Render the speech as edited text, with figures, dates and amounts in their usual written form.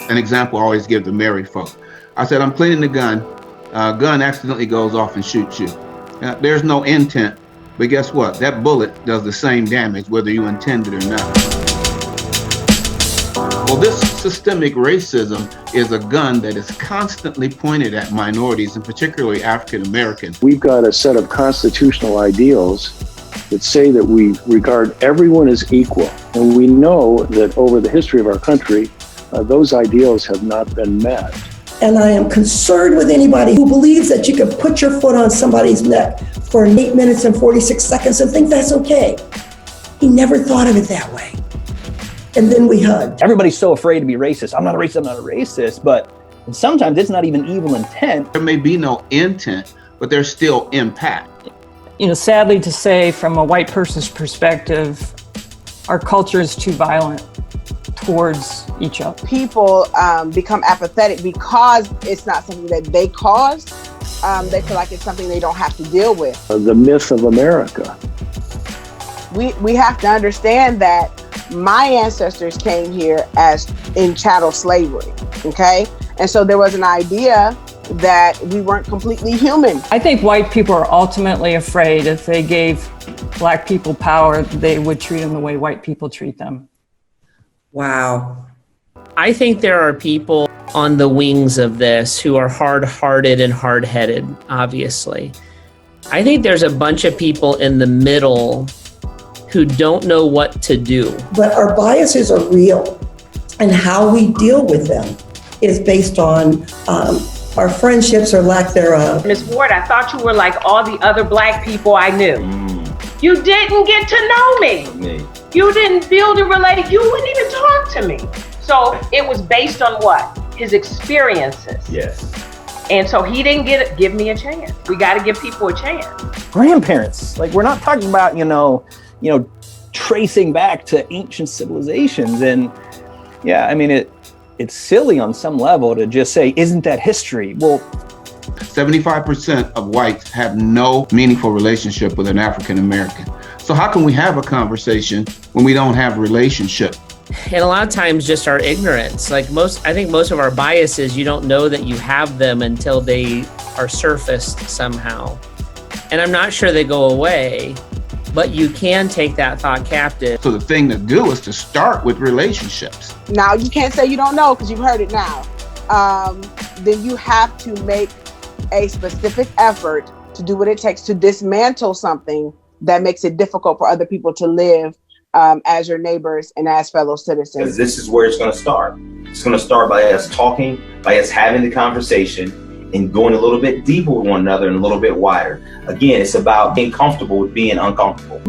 An example I always give to married folk. I said, I'm cleaning the gun. Gun accidentally goes off and shoots you. There's no intent, but guess what? That bullet does the same damage whether you intend it or not. Well, this systemic racism is a gun that is constantly pointed at minorities, and particularly African Americans. We've got a set of constitutional ideals that say that we regard everyone as equal. And we know that over the history of our country, those ideals have not been met. And I am concerned with anybody who believes that you can put your foot on somebody's neck for 8 minutes and 46 seconds and think that's okay. He never thought of it that way. And then we hugged. Everybody's so afraid to be racist. I'm not a racist, but sometimes it's not even evil intent. There may be no intent, but there's still impact. You know, sadly to say, from a white person's perspective, our culture is too violent towards each other. People become apathetic because it's not something that they caused. They feel like it's something they don't have to deal with. The myth of America. We have to understand that my ancestors came here as in chattel slavery, okay? And so there was an idea that we weren't completely human. I think white people are ultimately afraid if they gave Black people power, they would treat them the way white people treat them. Wow. I think there are people on the wings of this who are hard-hearted and hard-headed, obviously. I think there's a bunch of people in the middle who don't know what to do. But our biases are real, and how we deal with them is based on our friendships or lack thereof. Ms. Ward, I thought you were like all the other Black people I knew. You didn't get to know me. You didn't build a relationship. You wouldn't even talk to me. So it was based on what? His experiences. Yes. And so he didn't give me a chance. We got to give people a chance. Grandparents, like we're not talking about, tracing back to ancient civilizations. And yeah, I mean, it's silly on some level to just say, isn't that history? Well, 75% of whites have no meaningful relationship with an African American. So how can we have a conversation when we don't have a relationship? And a lot of times just our ignorance. I think most of our biases, you don't know that you have them until they are surfaced somehow. And I'm not sure they go away, but you can take that thought captive. So the thing to do is to start with relationships. Now, you can't say you don't know because you've heard it now. Then you have to make a specific effort to do what it takes to dismantle something that makes it difficult for other people to live as your neighbors and as fellow citizens. This is where it's going to start. It's going to start by us talking, by us having the conversation and going a little bit deeper with one another and a little bit wider. Again, it's about being comfortable with being uncomfortable.